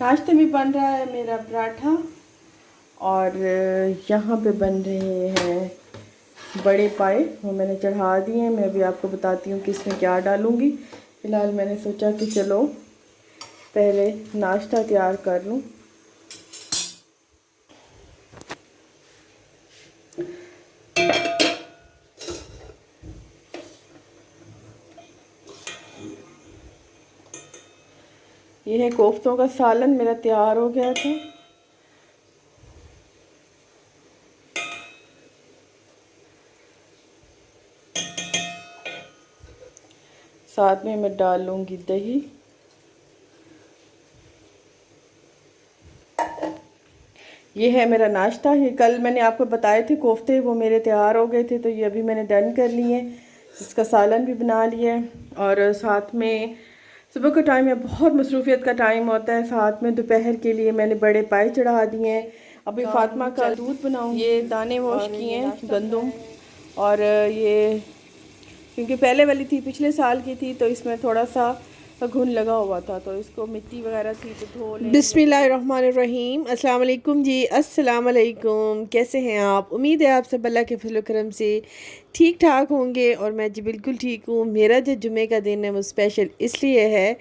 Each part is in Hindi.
नाश्ते में बन रहा है मेरा पराठा और यहाँ पे बन रहे हैं बड़े पाए। वो मैंने चढ़ा दिए हैं। मैं अभी आपको बताती हूँ कि इसमें क्या डालूँगी। फ़िलहाल मैंने सोचा कि चलो पहले नाश्ता तैयार कर लूँ। ये है कोफ्तों का सालन, मेरा तैयार हो गया था। साथ में मैं डाल लूँगी दही। ये है मेरा नाश्ता। ये कल मैंने आपको बताए थे कोफ्ते, वो मेरे तैयार हो गए थे, तो ये अभी मैंने डन कर लिए। इसका सालन भी बना लिया है और साथ में सुबह का टाइम है, बहुत मसरूफियत का टाइम होता है। साथ में दोपहर के लिए मैंने बड़े पाए चढ़ा दिए हैं। अभी फातिमा का दूध बनाऊँ। ये दाने वॉश किए हैं गंदम, और ये क्योंकि पहले वाली थी, पिछले साल की थी, तो इसमें थोड़ा सा घुन लगा हुआ था, तो इसको मिट्टी वगैरह थी तो धो लें। बिस्मिल्लाहिर्रहमानिर्रहीम। अस्सलाम वालेकुम जी, अस्सलाम वालेकुम। कैसे हैं आप? उम्मीद है आप सब अल्लाह के फजल करम से ठीक ठाक होंगे और मैं जी बिल्कुल ठीक हूँ। मेरा जो जुमे का दिन है वो स्पेशल इसलिए है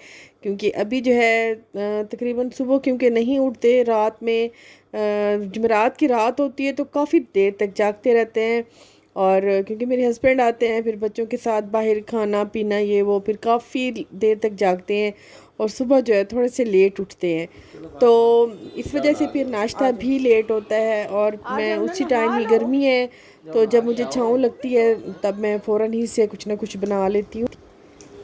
क्योंकि अभी जो है तकरीबन सुबह क्योंकि नहीं उठते, रात में जुमेरात की रात होती है तो काफ़ी देर तक जागते रहते हैं। और क्योंकि मेरे हस्बैंड आते हैं फिर बच्चों के साथ बाहर खाना पीना ये वो, फिर काफ़ी देर तक जागते हैं और सुबह जो है थोड़े से लेट उठते हैं, तो इस वजह से फिर नाश्ता भी लेट होता है। और मैं उसी टाइम ही, गर्मी है तो जब मुझे छाँव लगती है तब मैं फ़ौरन ही से कुछ ना कुछ बना लेती हूँ।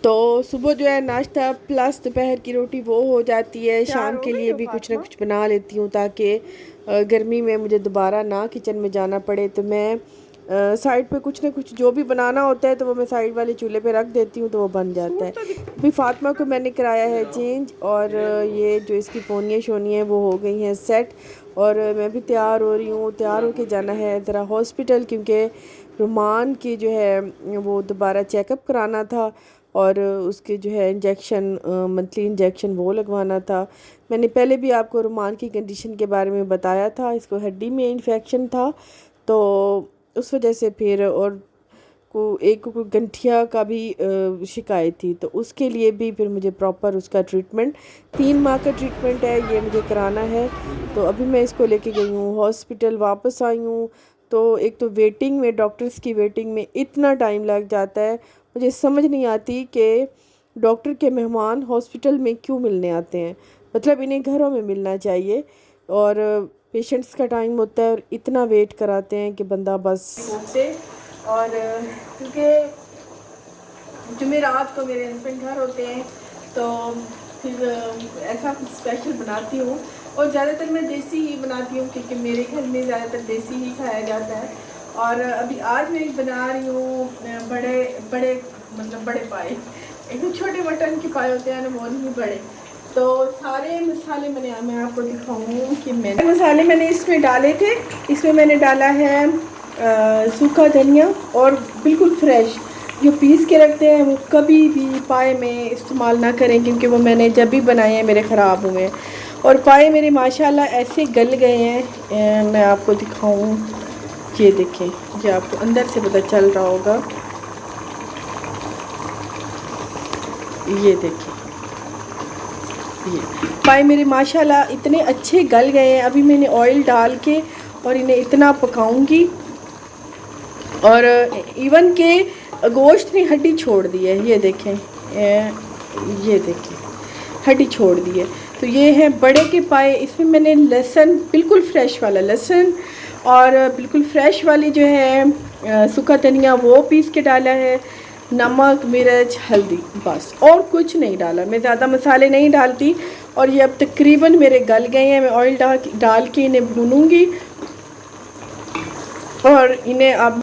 तो सुबह जो है नाश्ता प्लस दोपहर की रोटी वो हो जाती है। शाम के लिए भी कुछ ना कुछ बना लेती हूँ ताकि गर्मी में मुझे दोबारा ना किचन में जाना पड़े। तो मैं साइड पे कुछ ना कुछ जो भी बनाना होता है तो वो मैं साइड वाले चूल्हे पे रख देती हूँ तो वो बन जाता है। अभी फातिमा को मैंने कराया है चेंज और ये जो इसकी पोनियाँ शोनियाँ वो हो गई हैं सेट, और मैं भी तैयार हो रही हूँ। तैयार होके जाना है ज़रा हॉस्पिटल, क्योंकि रुमान की जो है वो दोबारा चेकअप कराना था और उसके जो है इंजेक्शन, मंथली इंजेक्शन वो लगवाना था। मैंने पहले भी आपको रुमान की कंडीशन के बारे में बताया था, इसको हड्डी में इन्फेक्शन था तो उस वजह से फिर, और को गंठिया का भी शिकायत थी, तो उसके लिए भी फिर मुझे प्रॉपर उसका ट्रीटमेंट, 3 माह का ट्रीटमेंट है, ये मुझे कराना है। तो अभी मैं इसको लेके गई हूँ हॉस्पिटल, वापस आई हूँ। तो एक तो वेटिंग में, डॉक्टर्स की वेटिंग में इतना टाइम लग जाता है, मुझे समझ नहीं आती कि डॉक्टर के मेहमान हॉस्पिटल में क्यों मिलने आते हैं। मतलब इन्हें घरों में मिलना चाहिए। और पेशेंट्स का टाइम होता है और इतना वेट कराते हैं कि बंदा बस होते। और क्योंकि जुमेरात को मेरे हस्बैंड घर होते हैं तो फिर ऐसा कुछ स्पेशल बनाती हूँ। और ज़्यादातर मैं देसी ही बनाती हूँ क्योंकि मेरे घर में ज़्यादातर देसी ही खाया जाता है। और अभी आज मैं बना रही हूँ बड़े बड़े मतलब बड़े पाए। एक तो छोटे मटन के पाए होते हैं ना, वो नहीं बड़े। तो सारे मसाले मैं आपको दिखाऊँ कि मैंने मसाले मैंने इसमें डाले थे। इसमें मैंने डाला है सूखा धनिया, और बिल्कुल फ्रेश जो पीस के रखते हैं वो कभी भी पाए में इस्तेमाल ना करें, क्योंकि वो मैंने जब भी बनाए हैं मेरे ख़राब हुए हैं। और पाए मेरे माशाल्लाह ऐसे गल गए हैं। मैं आपको दिखाऊं, ये देखें, ये आपको अंदर से पता चल रहा होगा, ये देखें, ये पाए मेरे माशाल्लाह इतने अच्छे गल गए हैं। अभी मैंने ऑयल डाल के और इन्हें इतना पकाऊंगी, और इवन के गोश्त ने हड्डी छोड़ दी है, ये देखें, ये देखें हड्डी छोड़ दी है। तो ये है बड़े के पाए। इसमें मैंने लहसुन, बिल्कुल फ्रेश वाला लहसुन, और बिल्कुल फ्रेश वाली जो है सूखा धनिया वो पीस के डाला है, नमक मिर्च हल्दी, बस और कुछ नहीं डाला। मैं ज़्यादा मसाले नहीं डालती। और ये अब तकरीबन मेरे गल गए हैं। मैं ऑयल डाल के इन्हें भूनूंगी और इन्हें अब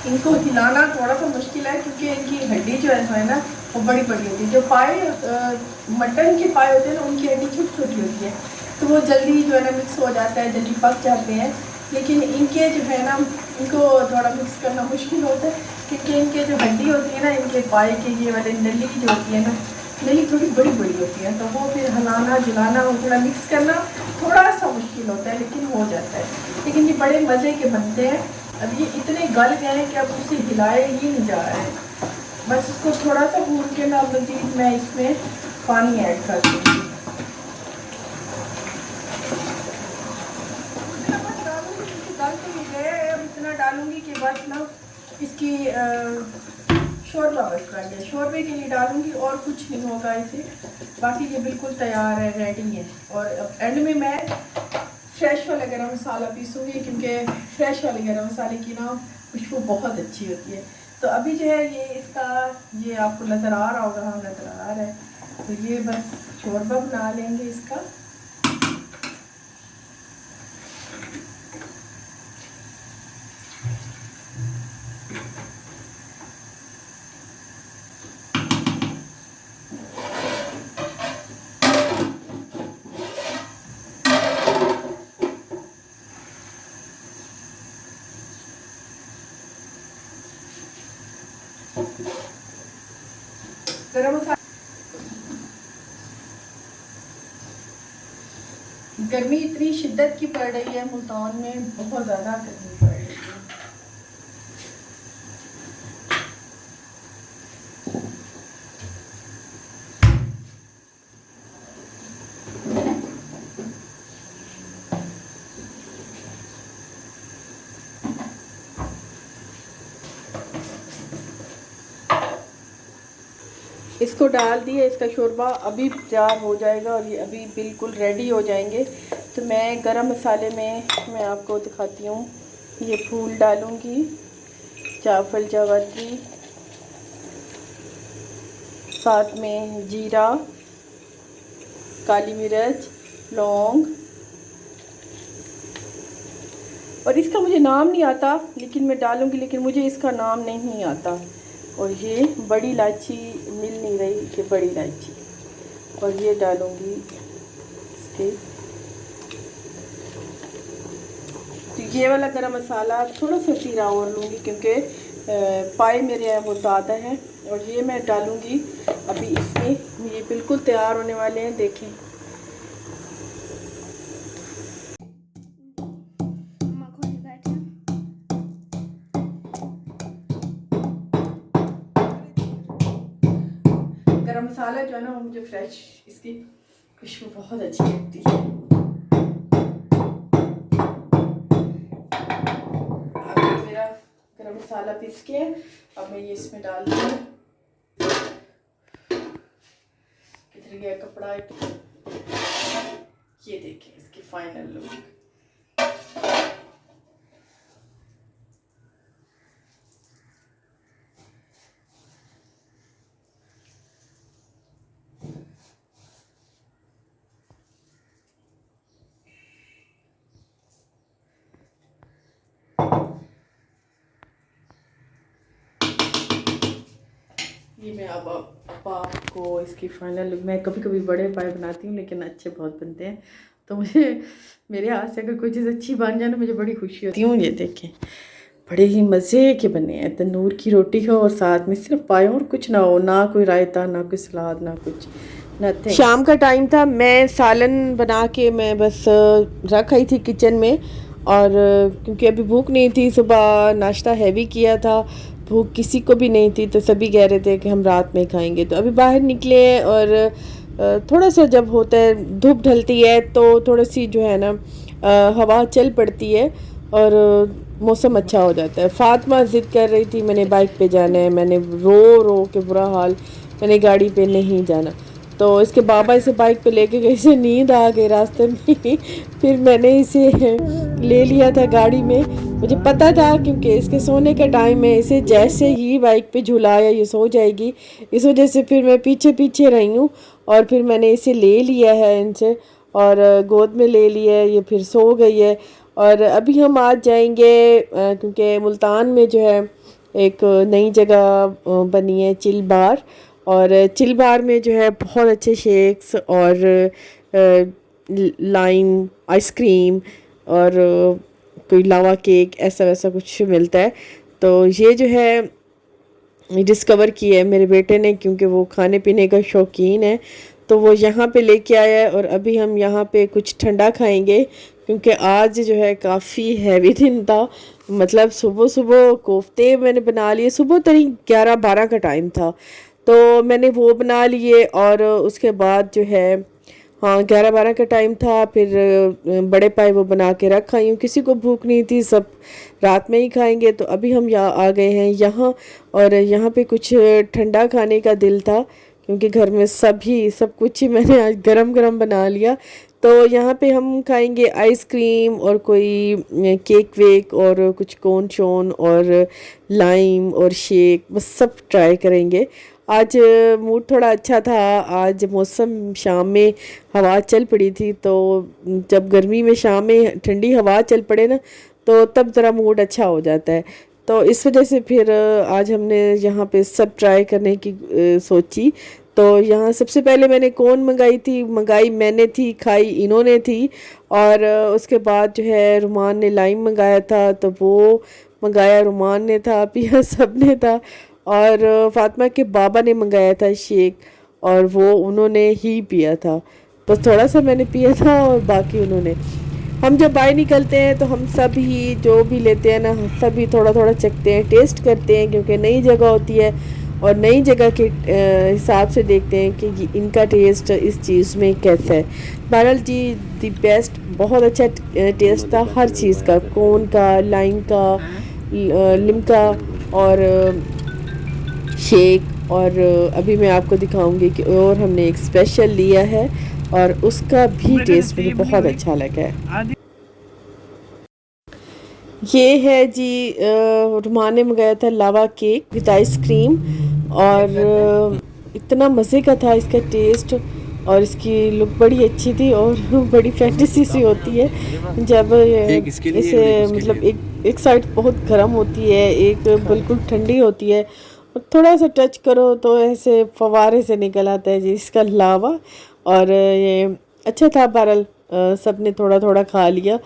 इनको हिलाना थोड़ा सा मुश्किल है क्योंकि इनकी हड्डी जो है ना वो बड़ी बड़ी होती है। जो पाए मटन के पाए होते हैं ना, उनकी हड्डी छोटी छोटी होती है, तो वो जल्दी जो है ना मिक्स हो जाता है, जल्दी पक जाते हैं। लेकिन इनके जो है ना, इनको थोड़ा मिक्स करना मुश्किल होता है, क्योंकि इनके जो हड्डी होती है ना, इनके पाए के ये वाले नली जो होती है ना, नली थोड़ी बड़ी बड़ी होती है, तो वो फिर हिलाना जुलाना और थोड़ा मिक्स करना थोड़ा सा मुश्किल होता है, लेकिन हो जाता है। लेकिन ये बड़े मज़े के बनते हैं। अब ये इतने गल गए हैं कि अब उसे हिलाए ही नहीं जा रहा है। बस इसको थोड़ा सा भून के ना मज़ीद मैं इसमें पानी ऐड कर दूँगी। गल तो ये गए, अब इतना डालूंगी कि बस ना इसकी शोरबा बस रह गया। शोरबे के लिए डालूंगी और कुछ नहीं होगा इसे। बाकी ये बिल्कुल तैयार है, रेडी है। और अब एंड में मैं फ्रेश वाला गरम मसाला पीसूँगी, क्योंकि फ्रेश वाले गरम मसाले की ना खुशबू बहुत अच्छी होती है। तो अभी जो है ये इसका, ये आपको नज़र आ रहा होगा, हाँ नज़र आ रहा है, तो ये बस शोरबा बना लेंगे इसका। गरम मसाला, गर्मी इतनी शिद्दत की पड़ रही है मुल्तान में, बहुत ज़्यादा गर्मी पड़ रही है। इसको डाल दिए, इसका शोरबा अभी तैयार हो जाएगा और ये अभी बिल्कुल रेडी हो जाएंगे। तो मैं गरम मसाले में मैं आपको दिखाती हूँ, ये फूल डालूँगी, जायफल जावित्री, साथ में जीरा, काली मिर्च, लौंग, और इसका मुझे नाम नहीं आता लेकिन मैं डालूँगी, लेकिन मुझे इसका नाम नहीं आता। और ये बड़ी इलायची मिल नहीं रही, ये बड़ी इलायची, और ये डालूँगी इसके। तो ये वाला गरम मसाला थोड़ा सा जीरा और लूँगी, क्योंकि पाए मेरे हैं वो ज़्यादा हैं। और ये मैं डालूँगी अभी इसमें। ये बिल्कुल तैयार होने वाले हैं, देखें। गरम मसाला जो है ना, वो मुझे फ्रेश, इसकी खुशबू बहुत अच्छी लगती है। अब मेरा गरम मसाला पीस के अब मैं ये इसमें डाल दूँ। किधर गया कपड़ा? ये देखिए इसकी फाइनल लुक। ये मैं अब आपको इसकी फाइनल लुक, मैं कभी कभी बड़े पाए बनाती हूँ लेकिन अच्छे बहुत बनते हैं, तो मुझे मेरे हाथ से अगर कोई चीज़ अच्छी बन जाए ना, मुझे बड़ी खुशी होती है। ये देखें, बड़े ही मज़े के बने हैं। तंदूर की रोटी हो और साथ में सिर्फ पाए और कुछ ना हो, ना कोई रायता, ना कोई सलाद, ना कुछ, नथिंग। शाम का टाइम था, मैं सालन बना के मैं बस रख आई थी किचन में। और क्योंकि अभी भूख नहीं थी, सुबह नाश्ता हैवी किया था, भूख किसी को भी नहीं थी, तो सभी कह रहे थे कि हम रात में खाएंगे। तो अभी बाहर निकले और थोड़ा सा जब होता है, धूप ढलती है तो थोड़ी सी जो है ना हवा चल पड़ती है और मौसम अच्छा हो जाता है। फातिमा ज़िद कर रही थी मैंने बाइक पे जाना है, मैंने रो रो के बुरा हाल, मैंने गाड़ी पे नहीं जाना। तो इसके बाबा इसे बाइक पे लेके गए, इसे नींद आ गई रास्ते में फिर मैंने इसे ले लिया था गाड़ी में। मुझे पता था क्योंकि इसके सोने का टाइम है, इसे जैसे ही बाइक पे झुलाया ये सो जाएगी, इस वजह से फिर मैं पीछे पीछे रही हूँ। और फिर मैंने इसे ले लिया है इनसे और गोद में ले लिया है, ये फिर सो गई है। और अभी हम आज जाएंगे क्योंकि मुल्तान में जो है एक नई जगह बनी है चिल बार, और चिल बार में जो है बहुत अच्छे शेक्स और लाइम आइसक्रीम और कोई लावा केक ऐसा वैसा कुछ मिलता है। तो ये जो है डिस्कवर की है मेरे बेटे ने, क्योंकि वो खाने पीने का शौकीन है, तो वो यहाँ पे लेके आया है। और अभी हम यहाँ पे कुछ ठंडा खाएंगे, क्योंकि आज जो है काफ़ी हैवी दिन था। मतलब सुबह सुबह कोफ्ते मैंने बना लिए, सुबह तरी 11-12 का टाइम था, तो मैंने वो बना लिए। और उसके बाद जो है हाँ 11-12 का टाइम था, फिर बड़े पाए वो बना के रख आई हूँ, किसी को भूख नहीं थी, सब रात में ही खाएंगे। तो अभी हम यहाँ आ गए हैं यहाँ, और यहाँ पे कुछ ठंडा खाने का दिल था, क्योंकि घर में सब कुछ ही मैंने आज गरम गरम बना लिया। तो यहाँ पे हम खाएंगे आइसक्रीम और कोई केक वेक और कुछ कोन शोन और लाइम और शेक, बस सब ट्राई करेंगे। आज मूड थोड़ा अच्छा था, आज मौसम शाम में हवा चल पड़ी थी, तो जब गर्मी में शाम में ठंडी हवा चल पड़े ना, तो तब ज़रा मूड अच्छा हो जाता है। तो इस वजह से फिर आज हमने यहाँ पे सब ट्राई करने की सोची। तो यहाँ सबसे पहले मैंने कोन मंगाई मैंने थी, खाई इन्होंने थी। और उसके बाद जो है रुमान ने लाइम मंगाया था, तो वो मंगाया रुमान ने था, पिया सब ने था। और फातिमा के बाबा ने मंगाया था शेक, और वो उन्होंने ही पिया था। बस थोड़ा सा मैंने पिया था और बाकी उन्होंने। हम जब बाहर निकलते हैं तो हम सब ही जो भी लेते हैं ना, सभी थोड़ा थोड़ा चखते हैं, टेस्ट करते हैं, क्योंकि नई जगह होती है और नई जगह के हिसाब से देखते हैं कि इनका टेस्ट इस चीज़ में कैसा है। बहरहाल जी दी बेस्ट, बहुत अच्छा टेस्ट था हर चीज़ का, कोन का, लाइम का, लिमका और शेक। और अभी मैं आपको दिखाऊंगी कि और हमने एक स्पेशल लिया है और उसका भी टेस्ट मुझे बहुत अच्छा लगा है। ये है जी रुमान ने मंगाया था लावा केक विद आइसक्रीम, और इतना मज़े का था इसका टेस्ट, और इसकी लुक बड़ी अच्छी थी। और बड़ी फैंटेसी सी होती है जब इसे मतलब एक साइड बहुत गर्म होती है, एक बिल्कुल ठंडी होती है, और थोड़ा सा टच करो तो ऐसे फवारे से निकल आता है जी इसका लावा। और ये अच्छा था। बहरहाल सब ने थोड़ा थोड़ा खा लिया,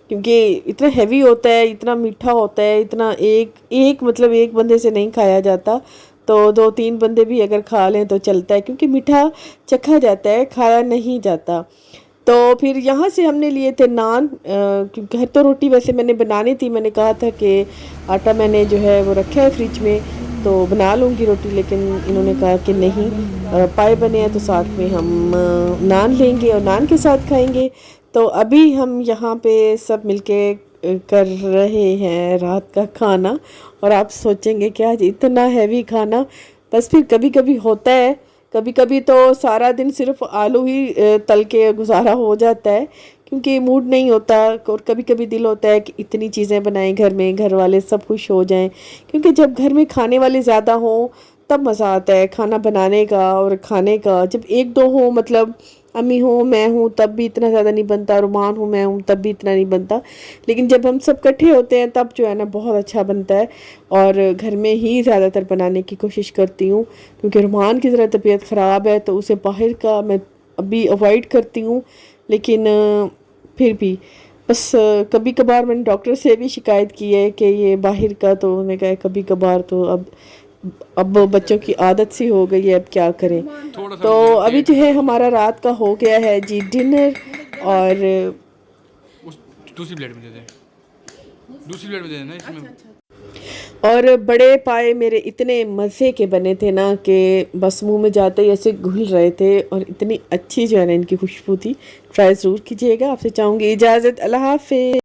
क्योंकि इतना हैवी होता है, इतना मीठा होता है, इतना एक मतलब एक बंदे से नहीं खाया जाता, तो 2-3 बंदे भी अगर खा लें तो चलता है, क्योंकि मीठा चखा जाता है, खाया नहीं जाता। तो फिर यहाँ से हमने लिए थे नान, क्योंकि घर तो रोटी वैसे मैंने बनानी थी, मैंने कहा था कि आटा मैंने जो है वो रखा है फ्रिज में, तो बना लूँगी रोटी, लेकिन इन्होंने कहा कि नहीं, पाए बने हैं तो साथ में हम नान लेंगे और नान के साथ खाएंगे। तो अभी हम यहाँ पे सब मिलके कर रहे हैं रात का खाना, और आप सोचेंगे कि आज इतना हैवी खाना, बस फिर कभी कभी होता है, कभी कभी तो सारा दिन सिर्फ आलू ही तल के गुजारा हो जाता है, क्योंकि मूड नहीं होता। और कभी कभी दिल होता है कि इतनी चीज़ें बनाएं घर में, घर वाले सब खुश हो जाएं, क्योंकि जब घर में खाने वाले ज़्यादा हों तब मज़ा आता है खाना बनाने का और खाने का। जब 1-2 हो, मतलब अम्मी हो, मैं हूँ, तब भी इतना ज़्यादा नहीं बनता, रुमान हूँ, मैं हूँ, तब भी इतना नहीं बनता। लेकिन जब हम सब इकट्ठे होते हैं तब जो है ना बहुत अच्छा बनता है, और घर में ही ज़्यादातर बनाने की कोशिश करती हूँ, क्योंकि रुमान की ज़रा तबीयत ख़राब है, तो उसे बाहर का मैं अभी अवॉइड करती हूँ। लेकिन फिर भी बस कभी कभार मैंने डॉक्टर से भी शिकायत की है कि ये बाहर का, तो उन्होंने कहा कभी कभार, तो अब बच्चों की आदत सी हो गई है, अब क्या करें। तो अभी जो है हमारा रात का हो गया है जी डिनर, और दूसरी प्लेट में दे दे, दूसरी प्लेट में दे देना इसमें। और बड़े पाए मेरे इतने मज़े के बने थे ना कि बस मुंह में जाते ही ऐसे घुल रहे थे, और इतनी अच्छी जो है ना इनकी खुशबू थी। ट्राई ज़रूर कीजिएगा। आपसे चाहूँगी इजाज़त, अल्लाह हाफ़िज़।